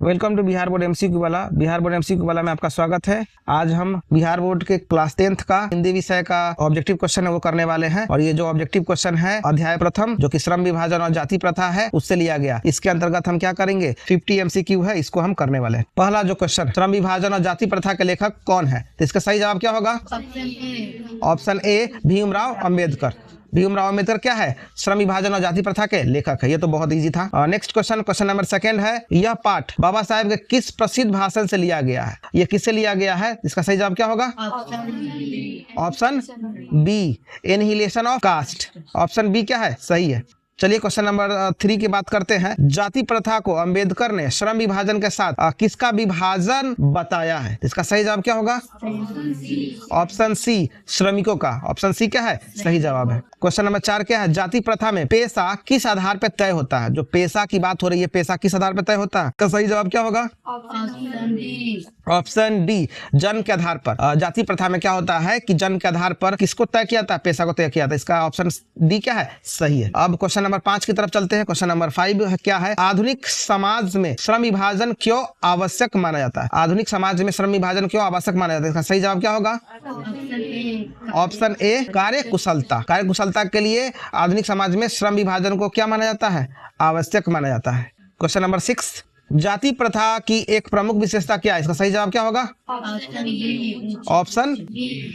Welcome to Bihar board MCQ वाला। Bihar board MCQ वाला में आपका स्वागत है। आज हम बिहार बोर्ड के क्लास 10th का हिंदी विषय का ऑब्जेक्टिव क्वेश्चन है वो करने वाले हैं। और ये जो ऑब्जेक्टिव क्वेश्चन है अध्याय प्रथम जो कि श्रम विभाजन और जाति प्रथा है उससे लिया गया। इसके अंतर्गत हम क्या करेंगे, 50 एमसीक्यू है, इसको हम करने वाले हैं। पहला जो क्वेश्चन, श्रम विभाजन और जाति प्रथा के लेखक कौन है, तो इसका सही जवाब क्या होगा? Option A Bhimrao Ambedkar. भीमराव अंबेडकर क्या है? श्रम विभाजन और जाति प्रथा के लेखक है। ये तो बहुत इजी था। नेक्स्ट क्वेश्चन, क्वेश्चन नंबर 2 है, यह पाठ बाबा साहेब के किस प्रसिद्ध भाषण से लिया गया है? ये किससे लिया गया है? इसका सही जवाब क्या होगा? Option B annihilation of caste. Option B क्या है? सही है। चलिए क्वेश्चन नंबर 3 की बात करते हैं। जाति प्रथा को अंबेडकर ने श्रम विभाजन के साथ किसका विभाजन बताया है? इसका सही जवाब क्या होगा? ऑप्शन सी श्रमिकों का। ऑप्शन सी क्या है? सही जवाब है। क्वेश्चन नंबर 4 क्या है, जाति प्रथा में पेशा किस आधार पर तय होता है? जो पेशा की बात हो रही है, पेशा किस आधार पर तय होता है? इसका सही जवाब क्या होगा? ऑप्शन डी जन्म के आधार पर। जाति प्रथा में क्या होता है कि जन्म के आधार पर किसको तय किया था? पेशा को तय किया था। इसका ऑप्शन डी क्या है? सही है। अब क्वेश्चन नंबर 5 की तरफ चलते हैं। क्वेश्चन नंबर 5 क्या है, आधुनिक समाज में श्रम विभाजन क्यों आवश्यक माना जाता है? आधुनिक समाज में श्रम विभाजन क्यों आवश्यक माना जाता है? इसका सही जवाब क्या होगा? ऑप्शन ए कार्य कुशलता। कार्य कुशलता के लिए आधुनिक समाज में श्रम विभाजन को क्या माना जाता है? आवश्यक माना जाता है। क्वेश्चन नंबर 6, जाति प्रथा की एक प्रमुख विशेषता क्या है? इसका सही जवाब क्या होगा? ऑप्शन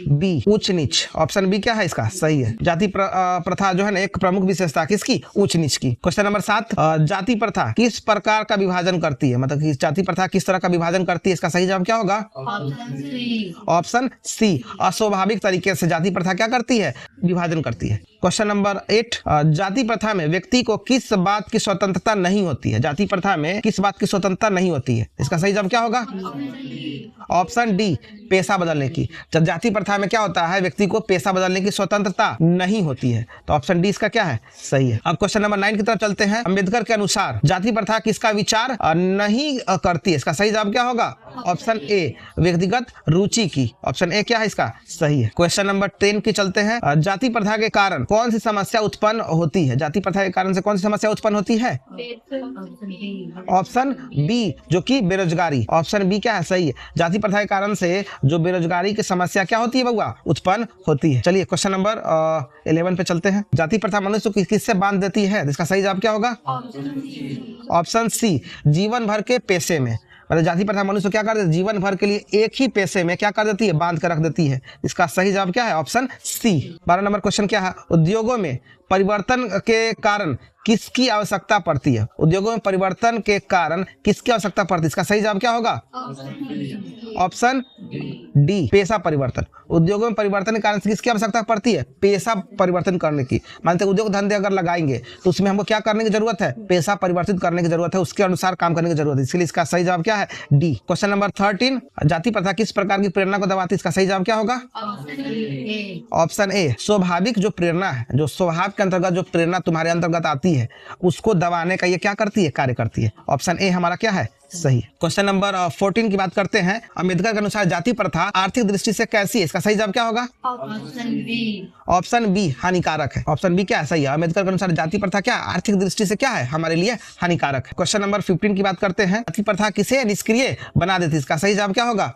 बी उच्च नीच। ऑप्शन बी क्या है? इसका सही है। जाति प्रथा जो है ना एक प्रमुख विशेषता किसकी? उच्च नीच की। क्वेश्चन नंबर 7, जाति प्रथा किस प्रकार का विभाजन करती है? मतलब कि जाति प्रथा किस तरह का विभाजन करती है? इसका सही जवाब क्या होगा? ऑप्शन सी अस्वाभाविक तरीके से जाति प्रथा क्या करती है? विभाजन करती है। क्वेश्चन नंबर 8, जाति प्रथा में व्यक्ति को किस बात की स्वतंत्रता नहीं होती है? जाति प्रथा में किस बात की स्वतंत्रता नहीं होती है? इसका सही जवाब क्या होगा? ऑप्शन डी पेशा बदलने की। जब जाति प्रथा में क्या होता है, व्यक्ति को पेशा बदलने की स्वतंत्रता नहीं होती है। तो ऑप्शन डी इसका क्या है? सही है। अब क्वेश्चन नंबर 9 की तरफ चलते हैं। अंबेडकर के अनुसार जाति प्रथा किसका विचार नहीं करती है? इसका सही जवाब क्या होगा? ऑप्शन ए व्यक्तिगत रुचि की। ऑप्शन ए क्या है? इसका सही है। क्वेश्चन नंबर 10 की चलते हैं। जाति प्रथा के कारण कौन सी समस्या उत्पन्न होती है? जाति प्रथा के कारण से कौन सी समस्या उत्पन्न होती है? ऑप्शन बी जो कि बेरोजगारी। ऑप्शन बी क्या है? सही है। जाति प्रथा के कारण से जो बेरोजगारी की समस्या क्या होती है बउआ? उत्पन्न होती है। चलिए क्वेश्चन नंबर 11 पे चलते हैं। जाति प्रथा मनुष्य को किससे बांध देती है? इसका सही जवाब क्या होगा? ऑप्शन सी जीवन भर के पेशे में। मतलब जाति प्रथा मनुष्य क्या कर देती है? जीवन भर के लिए एक ही पेशे में क्या कर देती है? बांध कर रख देती है। इसका सही जवाब क्या है? Option C. 12 नंबर क्वेश्चन क्या है, उद्योगों में परिवर्तन के कारण किसकी आवश्यकता पड़ती है? उद्योगों में परिवर्तन के कारण किसकी आवश्यकता पड़ती है? इसका सही जवाब क्या होगा? ऑप्शन डी पेशा परिवर्तन। उद्योगों में परिवर्तन के कारण किसकी आवश्यकता पड़ती है? पेशा परिवर्तन करने की। मानते उद्योग धंधे अगर लगाएंगे तो उसमें हमको क्या करने की जरूरत है? पेशा परिवर्तित करने की जरूरत है, उसके अनुसार काम करने की जरूरत है। इसलिए इसका सही जवाब क्या है? डी। क्वेश्चन नंबर 13, जाति प्रथा किस प्रकार की प्रेरणा को दबाती है? इसका सही जवाब क्या होगा? ऑप्शन ए स्वाभाविक जो प्रेरणा है, जो स्वभाव के अंतर्गत जो प्रेरणा तुम्हारे अंतर्गत आती है उसको दबाने का ये क्या करती है? कार्य करती है। ऑप्शन ए हमारा क्या है? सही। क्वेश्चन नंबर 14 की बात करते हैं। अंबेडकर के अनुसार जाति प्रथा आर्थिक दृष्टि से कैसी है? इसका सही जवाब क्या होगा? ऑप्शन बी हानिकारक है। ऑप्शन बी क्या है? सही है। अंबेडकर के अनुसार जाति प्रथा क्या आर्थिक दृष्टि से क्या है? हमारे लिए हानिकारक है। क्वेश्चन नंबर 15 की बात करते हैं। जाति प्रथा किसे निष्क्रिय बना देती है? इसका सही जवाब क्या होगा?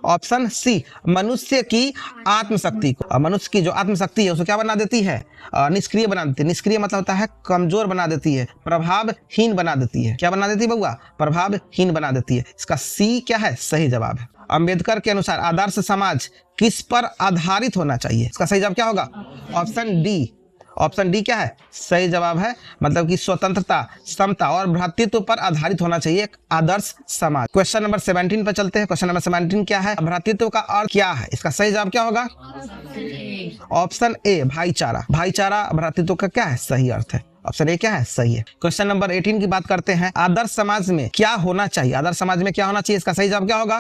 ऑप्शन सी मनुष्य की आत्मशक्ति को। मनुष्य की जो आत्मशक्ति है उसको क्या बना देती है? निष्क्रिय बना देती है। निष्क्रिय मतलब होता है कमजोर बना देती है, प्रभावहीन बना देती है। क्या बना देती है बउआ? प्रभावहीन बना देती है। इसका सी क्या है? सही जवाब है। अंबेडकर के अनुसार आदर्श समाज किस पर आधारित होना चाहिए? इसका सही जवाब क्या होगा? Option D. ऑप्शन डी क्या है? सही जवाब है। मतलब कि स्वतंत्रता, समता और भ्रातृत्व पर आधारित होना चाहिए एक आदर्श समाज। क्वेश्चन नंबर 17 पर चलते हैं। क्वेश्चन नंबर 17 क्या है, भ्रातृत्व का अर्थ क्या है? इसका सही जवाब क्या होगा? ऑप्शन ए भाईचारा। भाईचारा भ्रातृत्व का क्या है? सही अर्थ है। ऑप्शन ए क्या है? सही है। क्वेश्चन नंबर 18 की बात करते हैं। आदर्श समाज में क्या होना चाहिए? आदर्श समाज में क्या होना चाहिए? इसका सही जवाब क्या होगा?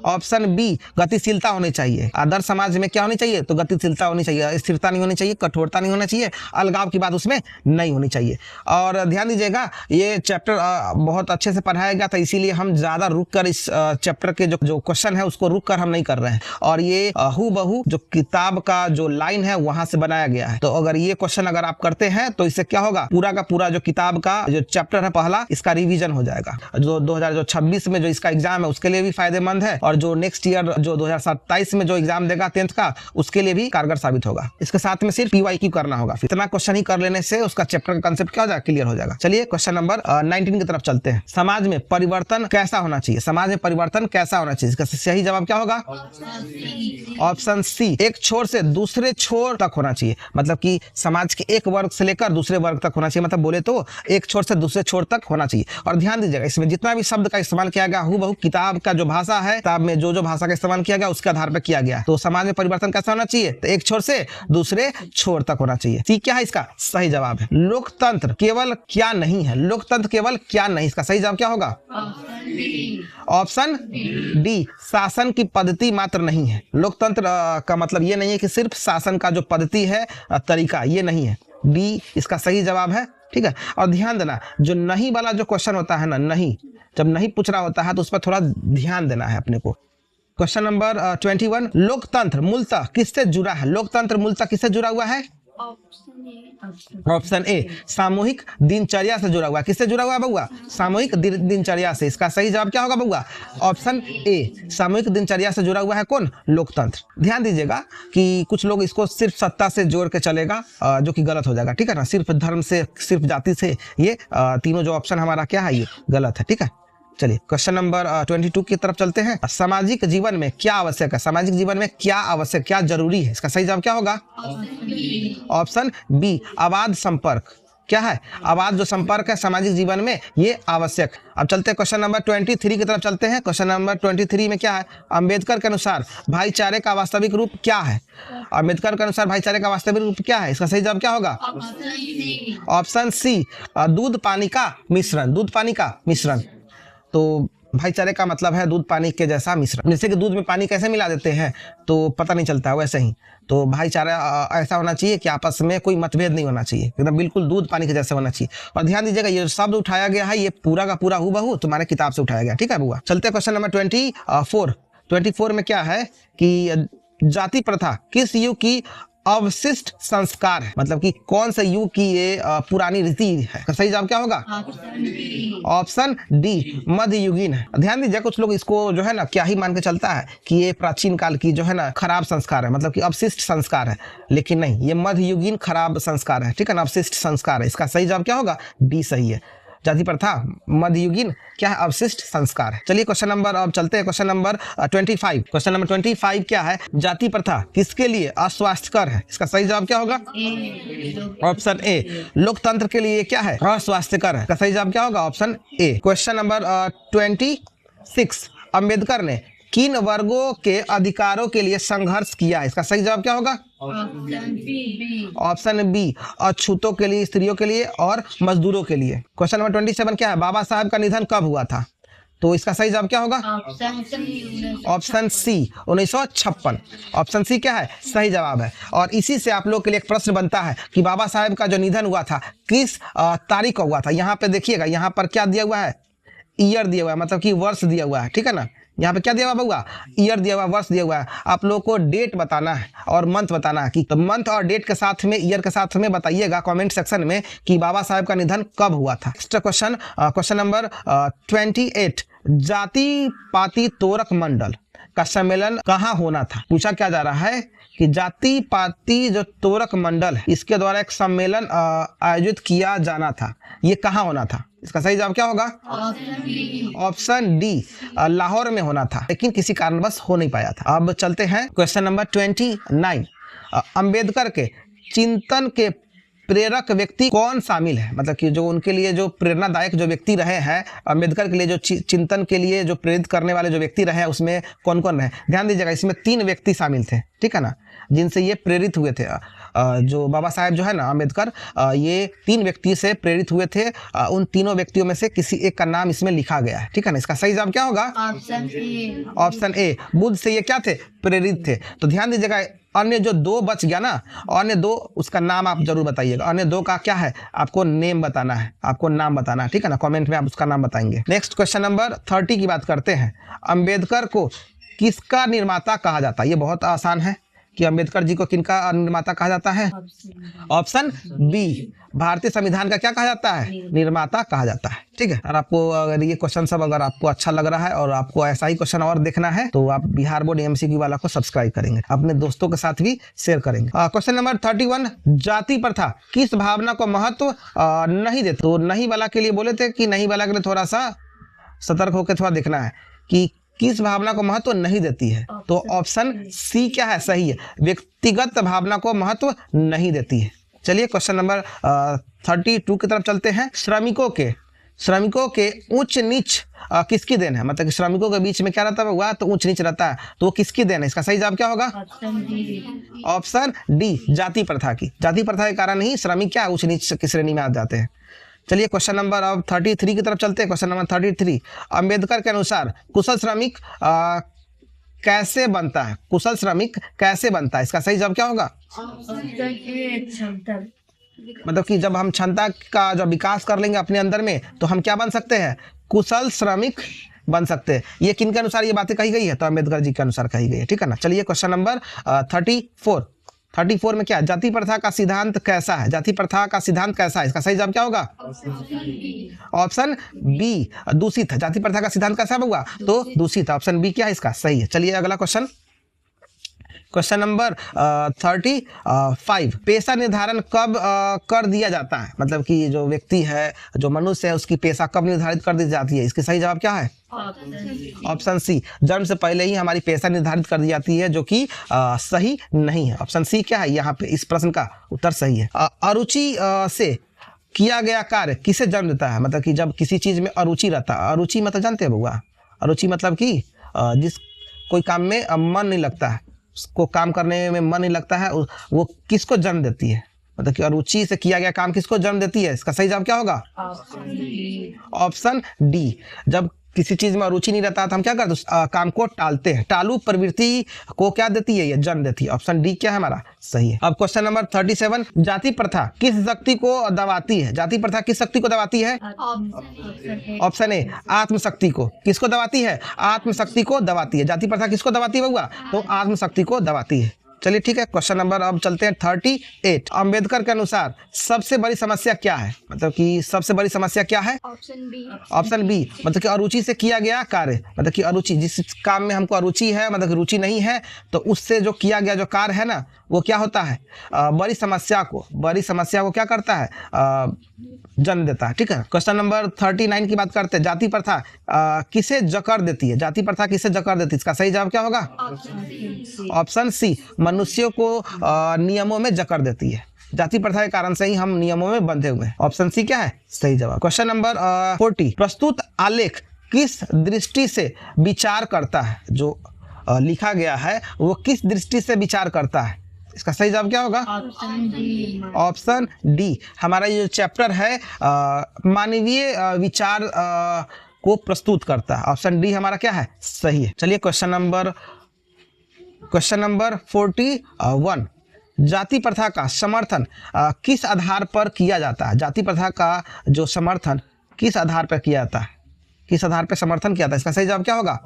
ऑप्शन बी गतिशीलता होनी चाहिए। आदर्श समाज में क्या होनी चाहिए? तो गतिशीलता होनी चाहिए, स्थिरता नहीं होनी चाहिए, कठोरता नहीं होना चाहिए, अलगाव की बात उसमें नहीं होनी चाहिए। और ध्यान दीजिएगा ये चैप्टर बहुत अच्छे से पढ़ाया गया था, इसीलिए हम ज्यादा रुक कर इस चैप्टर के जो क्वेश्चन है उसको रुक कर हम नहीं कर रहे हैं। और ये हूबहू जो किताब का जो लाइन है वहां से बनाया गया है। तो अगर ये क्वेश्चन अगर आप करते हैं तो इससे क्या होगा, पूरा का पूरा जो किताब का जो चैप्टर है पहला, इसका रिवीजन हो जाएगा। जो 2026 में जो इसका एग्जाम है उसके लिए भी फायदेमंद है, और जो नेक्स्ट ईयर जो 2027 में जो एग्जाम देगा 10th का, उसके लिए भी कारगर साबित होगा। इसके साथ में सिर्फ PYQ करना होगा, इतना क्वेश्चन ही कर लेने से उसका चैप्टर का कंसेप्ट क्या हो जाएगा, क्लियर हो जाएगा। चलिए क्वेश्चन नंबर 19 की तरफ चलते हैं। समाज में परिवर्तन कैसा होना चाहिए, समाज में परिवर्तन कैसा होना चाहिए, इसका सही जवाब क्या होगा, ऑप्शन सी, एक छोर से दूसरे छोर तक होना चाहिए। मतलब कि समाज के एक वर्ग से लेकर दूसरे वर्ग तक होना चाहिए, मतलब बोले तो एक छोर से दूसरे छोर तक होना चाहिए। और ध्यान दीजिएगा, इसमें जितना भी शब्द का इस्तेमाल किया गया हूबहू किताब का जो भाषा है, किताब में जो भाषा का इस्तेमाल किया गया उसके आधार पर किया गया। तो समाज में परिवर्तन कैसा होना चाहिए, तो एक छोर से दूसरे छोर तक होना चाहिए। सी क्या है, इसका सही जवाब है लोकतंत्र केवल क्या नहीं है, लोकतंत्र केवल क्या नहीं, इसका सही जवाब क्या होगा, ऑप्शन डी, शासन की पद्धति मात्र नहीं है। लोकतंत्र का मतलब ये नहीं है कि सिर्फ शासन का जो पद्धति है, तरीका, ये नहीं है। डी इसका सही जवाब है, ठीक है। और ध्यान देना, जो नहीं वाला जो क्वेश्चन होता है ना, नहीं, जब नहीं पूछ रहा होता है तो उस पर थोड़ा ध्यान देना है अपने को। क्वेश्चन नंबर 21, लोकतंत्र मूलतः किससे जुड़ा है, लोकतंत्र मूलतः किससे जुड़ा हुआ है, ऑप्शन ए, सामूहिक दिनचर्या से जुड़ा हुआ है। किससे जुड़ा हुआ है बउआ, सामूहिक दिनचर्या से। इसका सही जवाब क्या होगा बउआ, ऑप्शन ए, सामूहिक दिनचर्या से जुड़ा हुआ है कौन, लोकतंत्र। ध्यान दीजिएगा कि कुछ लोग इसको सिर्फ सत्ता से जोड़ के चलेगा, जो कि गलत हो जाएगा, ठीक है ना। सिर्फ धर्म से, सिर्फ जाति से, ये तीनों जो ऑप्शन हमारा क्या है, ये गलत है, ठीक है। चलिए क्वेश्चन नंबर 22 की तरफ चलते हैं। सामाजिक जीवन में क्या आवश्यक है, सामाजिक जीवन में क्या आवश्यक, क्या जरूरी है, इसका सही जवाब क्या होगा, ऑप्शन बी, अबाध संपर्क। क्या है, अबाध जो संपर्क है सामाजिक जीवन में, ये आवश्यक। अब चलते हैं क्वेश्चन नंबर 23 की तरफ चलते हैं। क्वेश्चन नंबर 23 में क्या है, अंबेडकर के अनुसार भाईचारे का वास्तविक रूप क्या है, अंबेडकर के अनुसार भाईचारे का वास्तविक रूप क्या है, इसका सही जवाब क्या होगा, ऑप्शन सी, दूध पानी का मिश्रण, दूध पानी का मिश्रण। तो भाईचारे का मतलब है दूध पानी के जैसा मिश्रण। जैसे कि दूध में पानी कैसे मिला देते हैं तो पता नहीं चलता है, वैसे ही तो भाईचारा ऐसा होना चाहिए कि आपस में कोई मतभेद नहीं होना चाहिए, एकदम बिल्कुल दूध पानी के जैसे होना चाहिए। और ध्यान दीजिएगा, ये शब्द उठाया गया है, ये पूरा का पूरा हूबहू तुम्हारे किताब से उठाया गया, ठीक है बुआ। चलते हैं क्वेश्चन नंबर 24 में क्या है कि जाति प्रथा किस युग की अवशिष्ट संस्कार है, मतलब कि कौन सा युग की ये पुरानी रीति है, सही जवाब क्या होगा, ऑप्शन डी, मध्ययुगीन है। ध्यान दीजिए, कुछ लोग इसको जो है ना क्या ही मान के चलता है कि ये प्राचीन काल की जो है ना खराब संस्कार है, मतलब कि अवशिष्ट संस्कार है, लेकिन नहीं, ये मध्ययुगीन खराब संस्कार है, ठीक है ना, अवशिष्ट संस्कार है। इसका सही जवाब क्या होगा, डी सही है। जाति प्रथा मध्ययुगीन क्या है, अवशिष्ट संस्कार है। चलिए क्वेश्चन नंबर, अब चलते हैं क्वेश्चन नंबर 25। क्वेश्चन नंबर 25 क्या है, जाति प्रथा किसके लिए अस्वास्थ्यकर है, इसका सही जवाब क्या होगा, ऑप्शन ए, लोकतंत्र के लिए क्या है, अस्वास्थ्यकर है। इसका सही जवाब क्या होगा, ऑप्शन ए। क्वेश्चन नंबर 26, अंबेडकर ने किन वर्गों के अधिकारों के लिए संघर्ष किया है, इसका सही जवाब क्या होगा, ऑप्शन बी, अछूतों के लिए, स्त्रियों के लिए और मजदूरों के लिए। क्वेश्चन नंबर 27 क्या है, बाबा साहब का निधन कब हुआ था, तो इसका सही जवाब क्या होगा, ऑप्शन सी, 1956। ऑप्शन सी क्या है, सही जवाब है। और इसी से आप लोग के लिए एक प्रश्न बनता है कि बाबा साहब का जो निधन हुआ था किस तारीख को हुआ था। यहाँ पे देखिएगा, यहाँ पर क्या दिया हुआ है, ईयर दिया हुआ है, मतलब कि वर्ष दिया हुआ है, ठीक है ना। यहाँ पे क्या दिया हुआ बउआ, ईयर दिया हुआ, वर्ष दिया हुआ है। आप लोगों को डेट बताना है और मंथ बताना है, कि तो मंथ और डेट के साथ में, ईयर के साथ में बताइएगा कमेंट सेक्शन में कि बाबा साहब का निधन कब हुआ था। नेक्स्ट क्वेश्चन, क्वेश्चन नंबर 28, जाति पाति तोरक मंडल का सम्मेलन कहाँ होना था। पूछा क्या जा रहा है कि जाति पाति जो तोरक मंडल है, इसके द्वारा एक सम्मेलन आयोजित किया जाना था, ये कहाँ होना था। इसका सही जवाब क्या होगा, ऑप्शन डी, लाहौर में होना था, लेकिन किसी कारणवश हो नहीं पाया था। अब चलते हैं क्वेश्चन नंबर 29, अंबेडकर के चिंतन के प्रेरक व्यक्ति कौन शामिल है, मतलब कि जो उनके लिए जो प्रेरणादायक जो व्यक्ति रहे हैं, अंबेडकर के लिए जो चिंतन के लिए जो प्रेरित करने वाले जो व्यक्ति रहे हैं, उसमें कौन कौन रहे। ध्यान दीजिएगा, इसमें 3 व्यक्ति शामिल थे, ठीक है ना, जिनसे ये प्रेरित हुए थे। जो बाबा साहेब जो है ना अंबेडकर, ये 3 व्यक्ति से प्रेरित हुए थे। उन तीनों व्यक्तियों में से किसी एक का नाम इसमें लिखा गया है, ठीक है ना। इसका सही जवाब क्या होगा, ऑप्शन ए, बुद्ध से ये क्या थे, प्रेरित थे। तो ध्यान दीजिएगा, अन्य जो 2 बच गया ना, अन्य 2 उसका नाम आप जरूर बताइएगा। अन्य 2 का क्या है, आपको नेम बताना है, आपको नाम बताना है, ठीक है ना, कमेंट में आप उसका नाम बताएंगे। नेक्स्ट क्वेश्चन नंबर 30 की बात करते हैं। अंबेडकर को किसका निर्माता कहा जाता है, ये बहुत आसान है। कि अंबेडकर जी को किनका निर्माता कहा जाता है? ऑप्शन बी, भारतीय संविधान का क्या कहा जाता है? निर्माता कहा जाता है। ठीक है, और आपको अगर ये क्वेश्चन सब अगर आपको अच्छा लग रहा है और आपको ऐसा ही क्वेश्चन और देखना है तो आप बिहार बोर्ड एमसीक्यू वाला को सब्सक्राइब करेंगे, अपने दोस्तों के साथ भी शेयर करेंगे। क्वेश्चन नंबर 31, जाति प्रथा किस भावना को महत्व नहीं देते? तो नहीं वाला के लिए बोले थे कि नहीं वाला के लिए थोड़ा सा सतर्क होकर थोड़ा देखना है कि किस भावना को महत्व नहीं देती है। तो ऑप्शन सी क्या है? सही है, व्यक्तिगत भावना को महत्व नहीं देती है। चलिए क्वेश्चन नंबर 32 की तरफ चलते हैं। श्रमिकों के उच्च नीच किसकी देन है? मतलब कि श्रमिकों के बीच में क्या रहता है हुआ? तो उच्च नीच रहता है, तो वो किसकी देन है? इसका सही जवाब क्या होगा? ऑप्शन डी, जाति प्रथा की। जाति प्रथा के कारण ही श्रमिक क्या उच्च नीच की श्रेणी में आ जाते हैं। चलिए क्वेश्चन नंबर अब 33 की तरफ चलते हैं। क्वेश्चन नंबर 33, अंबेडकर के अनुसार कुशल श्रमिक कैसे बनता है? कुशल श्रमिक कैसे बनता है? इसका सही जवाब क्या होगा? मतलब कि जब हम क्षमता का जब विकास कर लेंगे अपने अंदर में तो हम क्या बन सकते हैं? कुशल श्रमिक बन सकते हैं। ये किन के अनुसार ये बातें कही गई है? तो अंबेडकर जी के अनुसार कही गई है। ठीक है ना। चलिए क्वेश्चन नंबर 34 में क्या? जाति प्रथा का सिद्धांत कैसा है? जाति प्रथा का सिद्धांत कैसा है? इसका सही जवाब क्या होगा? ऑप्शन बी, दूषित है। जाति प्रथा का सिद्धांत कैसा होगा? तो दूषित। ऑप्शन बी क्या है इसका? सही है। चलिए अगला क्वेश्चन, क्वेश्चन नंबर 35, पेशा निर्धारण कब कर दिया जाता है? मतलब कि जो व्यक्ति है, जो मनुष्य है, उसकी पेशा कब निर्धारित कर दी जाती है? इसके सही जवाब क्या है? ऑप्शन सी, जन्म से पहले ही हमारी पेशा निर्धारित कर दी जाती है, जो कि सही नहीं है। ऑप्शन सी क्या है यहाँ पे? इस प्रश्न का उत्तर सही है। अरुचि से किया गया कार्य किसे जन्म देता है? मतलब कि जब किसी चीज में अरुचि रहता है, अरुचि मतलब जानते हैं बउआ? अरुचि मतलब कि जिस कोई काम में मन नहीं लगता है, उसको काम करने में मन नहीं लगता है, वो किसको जन्म देती है? मतलब कि अरुचि से किया गया काम किसको जन्म देती है? इसका सही जवाब क्या होगा? ऑप्शन डी, जब किसी चीज में अरुचि नहीं रहता तो हम क्या करते हैं? काम को टालते हैं। टालू प्रवृत्ति को क्या देती है? ये जन्म देती है। ऑप्शन डी क्या है हमारा? सही है। अब क्वेश्चन नंबर 37, जाति प्रथा किस शक्ति को दबाती है? जाति प्रथा किस शक्ति को दबाती है? ऑप्शन ए, आत्मशक्ति को। किसको दबाती है? आत्मशक्ति को दबाती है। जाति प्रथा किसको दबाती है बउआ? तो आत्मशक्ति को दबाती है। चलिए ठीक है, क्वेश्चन नंबर अब चलते हैं 38, अंबेडकर के अनुसार सबसे बड़ी समस्या क्या है? मतलब कि सबसे बड़ी समस्या क्या है? ऑप्शन बी, मतलब कि अरुचि से किया गया कार्य। मतलब कि अरुचि, जिस काम में हमको अरुचि है, मतलब कि रुचि नहीं है, तो उससे जो किया गया जो कार्य है ना, वो क्या होता है? बड़ी समस्या को क्या करता है? जन्म देता है। ठीक है। क्वेश्चन नंबर 39 की बात करते हैं। जाति प्रथा किसे जकड़ देती है? जाति प्रथा किसे जकड़ देती है? इसका सही जवाब क्या होगा? ऑप्शन सी, मनुष्यों को नियमों में जकड़ देती है। जाति प्रथा के कारण से ही हम नियमों में बंधे हुए हैं। ऑप्शन सी क्या है? सही जवाब। क्वेश्चन नंबर 40, प्रस्तुत आलेख किस दृष्टि से विचार करता है? जो लिखा गया है वो किस दृष्टि से विचार करता है? इसका सही जवाब क्या होगा? ऑप्शन डी, हमारा ये जो चैप्टर है मानवीय विचार को प्रस्तुत करता है। ऑप्शन डी हमारा क्या है? सही है। चलिए क्वेश्चन नंबर 41, जाति प्रथा का समर्थन किस आधार पर किया जाता है? जाति प्रथा का जो समर्थन किस आधार पर किया जाता है? किस आधार पर समर्थन किया जाता है? इसका सही जवाब क्या होगा?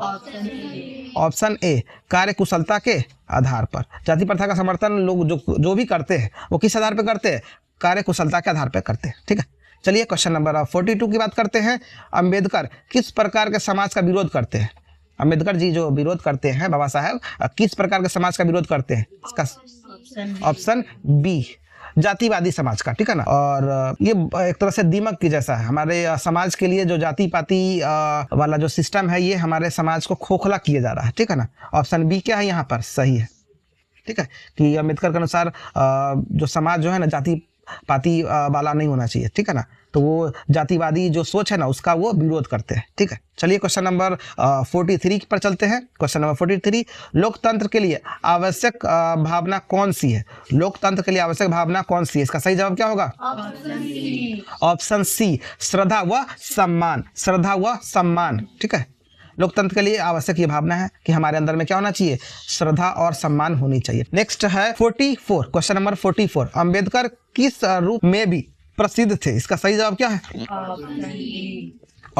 ऑप्शन ए, कार्यकुशलता के आधार पर। जाति प्रथा का समर्थन लोग जो भी करते हैं वो किस आधार पर करते हैं? कार्यकुशलता के आधार पर करते हैं। ठीक है। चलिए क्वेश्चन नंबर 42 की बात करते हैं। अंबेडकर किस प्रकार के समाज का विरोध करते हैं? अंबेडकर जी जो विरोध करते हैं, बाबा साहब किस प्रकार के समाज का विरोध करते हैं? इसका ऑप्शन बी, जातिवादी समाज का। ठीक है ना। और ये एक तरह से दीमक की जैसा है हमारे समाज के लिए। जो जाति पाति वाला जो सिस्टम है, ये हमारे समाज को खोखला किया जा रहा है। ठीक है ना। ऑप्शन बी क्या है यहाँ पर? सही है। ठीक है, कि अंबेडकर के अनुसार जो समाज जो है ना, जाति पाति वाला नहीं होना चाहिए। ठीक है ना। तो वो जातिवादी जो सोच है ना, उसका वो विरोध करते हैं। ठीक है। चलिए क्वेश्चन नंबर 43 पर चलते हैं। क्वेश्चन नंबर 43, लोकतंत्र के लिए आवश्यक भावना कौन सी है? लोकतंत्र के लिए आवश्यक भावना कौन सी है? इसका सही जवाब क्या होगा? ऑप्शन सी, श्रद्धा व सम्मान। श्रद्धा व सम्मान। ठीक है। लोकतंत्र के लिए आवश्यक ये भावना है कि हमारे अंदर में क्या होना चाहिए? श्रद्धा और सम्मान होनी चाहिए। नेक्स्ट है 44, क्वेश्चन नंबर 44, अंबेडकर किस रूप में भी प्रसिद्ध थे? इसका सही जवाब क्या है?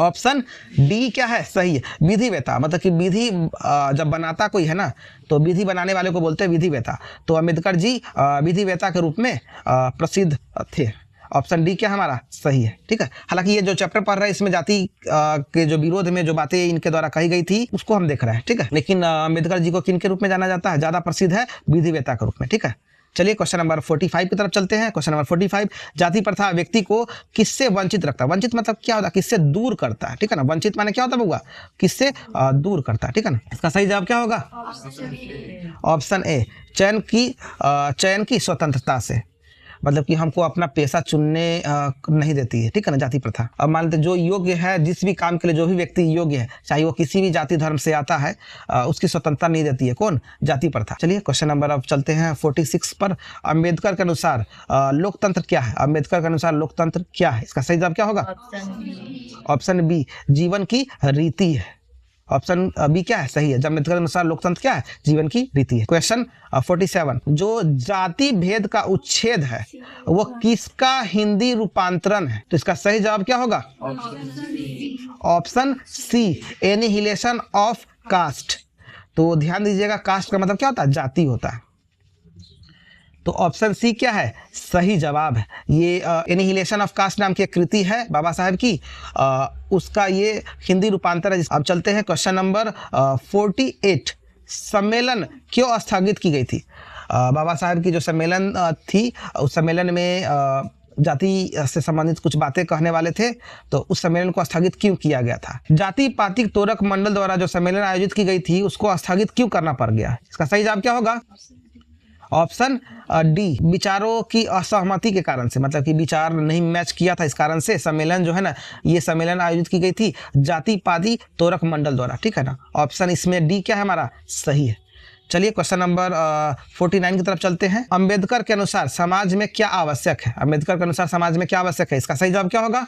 ऑप्शन डी क्या है सही है, विधिवेता। मतलब कि विधि जब बनाता कोई है ना तो विधि बनाने वाले को बोलते हैं विधिवेता। तो अम्बेडकर जी विधिवेता के रूप में प्रसिद्ध थे। ऑप्शन डी क्या हमारा सही है। ठीक है, हालांकि ये जो चैप्टर पढ़ रहे हैं इसमें जाति के जो विरोध में जो बातें इनके द्वारा कही गई थी उसको हम देख रहे हैं। ठीक है, लेकिन अम्बेडकर जी को किन के रूप में जाना जाता है, ज़्यादा प्रसिद्ध है विधिवेता के रूप में। ठीक है, चलिए क्वेश्चन नंबर 45 की तरफ चलते हैं। क्वेश्चन नंबर 45, जाति प्रथा व्यक्ति को किससे वंचित रखता है। वंचित मतलब क्या होता है, किससे दूर करता है। ठीक है ना, वंचित माने क्या होता है बउआ, किससे दूर करता है। ठीक है ना, इसका सही जवाब क्या होगा, ऑप्शन ए, चयन की स्वतंत्रता से। मतलब कि हमको अपना पेशा चुनने नहीं देती है। ठीक है ना, जाति प्रथा। अब मान लेते जो योग्य है, जिस भी काम के लिए जो भी व्यक्ति योग्य है, चाहे वो किसी भी जाति धर्म से आता है, उसकी स्वतंत्रता नहीं देती है। कौन, जाति प्रथा। चलिए क्वेश्चन नंबर अब चलते हैं 46 पर। अम्बेडकर के अनुसार लोकतंत्र क्या है। अम्बेडकर के अनुसार लोकतंत्र क्या है, इसका सही जवाब क्या होगा, ऑप्शन बी, जीवन की रीति है। ऑप्शन बी क्या है सही है, जब अम्बेडकर के अनुसार लोकतंत्र क्या है, जीवन की रीति है। क्वेश्चन 47, जो जाति भेद का उच्छेद है वो किसका हिंदी रूपांतरण है। तो इसका सही जवाब क्या होगा, option C, annihilation of caste. तो ध्यान दीजिएगा, कास्ट का मतलब क्या होता है, जाति होता है। तो ऑप्शन सी क्या है, सही जवाब है। ये एनिहिलेशन ऑफ कास्ट नाम की एक कृति है बाबा साहेब की, उसका ये हिंदी रूपांतर है। अब चलते हैं क्वेश्चन नंबर 48, सम्मेलन क्यों स्थगित की गई थी। बाबा साहेब की जो सम्मेलन थी, उस सम्मेलन में जाति से संबंधित कुछ बातें कहने वाले थे, तो उस सम्मेलन को स्थगित क्यों किया गया था। जाति पातिक तोरक मंडल द्वारा जो सम्मेलन आयोजित की गई थी उसको स्थगित क्यों करना पड़ गया, इसका सही जवाब क्या होगा, ऑप्शन डी, विचारों की असहमति के कारण से। मतलब कि विचार नहीं मैच किया था, इस कारण से सम्मेलन जो है ना, ये सम्मेलन आयोजित की गई थी जाति पाति तोरक मंडल द्वारा। ठीक है ना, ऑप्शन इसमें डी क्या है हमारा सही है। चलिए क्वेश्चन नंबर 49 की तरफ चलते हैं। अम्बेडकर के अनुसार समाज में क्या आवश्यक है। अम्बेडकर के अनुसार समाज में क्या आवश्यक है, इसका सही जवाब क्या होगा,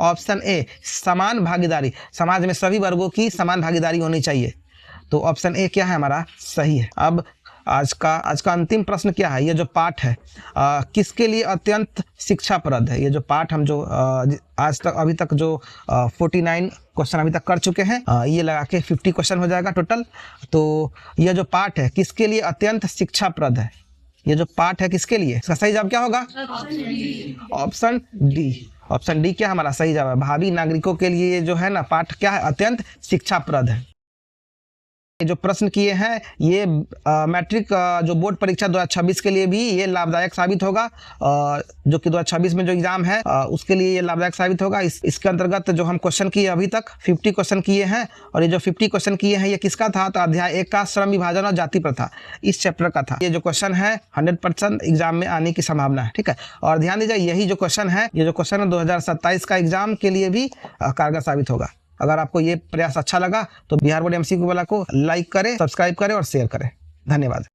ऑप्शन ए, समान भागीदारी। समाज में सभी वर्गों की समान भागीदारी होनी चाहिए। तो ऑप्शन ए क्या है हमारा सही है। अब आज का अंतिम प्रश्न क्या है, ये जो पाठ है किसके लिए अत्यंत शिक्षाप्रद है। ये जो पाठ हम जो आज तक अभी तक जो 49 क्वेश्चन अभी तक कर चुके हैं, ये लगा के 50 क्वेश्चन हो जाएगा टोटल। तो यह जो पाठ है किसके लिए अत्यंत शिक्षाप्रद है, ये जो पाठ है किसके लिए, इसका सही जवाब क्या होगा, ऑप्शन डी। ऑप्शन डी क्या हमारा सही जवाब है। भावी नागरिकों के लिए जो है ना पाठ क्या है, अत्यंत शिक्षाप्रद है। जो प्रश्न किए हैं ये मैट्रिक जो बोर्ड परीक्षा 2026 के लिए भी ये लाभदायक साबित होगा। जो कि 2026 में जो एग्जाम है उसके लिए ये लाभदायक साबित होगा। इसके अंतर्गत जो हम क्वेश्चन किए अभी तक 50 क्वेश्चन किए हैं, और ये जो 50 क्वेश्चन किए हैं ये किसका था, तो अध्याय 1 का श्रम विभाजन और जाति प्रथा, इस चैप्टर का था। ये जो क्वेश्चन है 100% एग्जाम में आने की संभावना है। ठीक है, और ध्यान दीजिए यही जो क्वेश्चन है, ये जो क्वेश्चन है 2027 का एग्जाम के लिए भी कारगर साबित होगा। अगर आपको ये प्रयास अच्छा लगा तो बिहार बोर्ड MCQ वाला को लाइक करें, सब्सक्राइब करें और शेयर करें। धन्यवाद।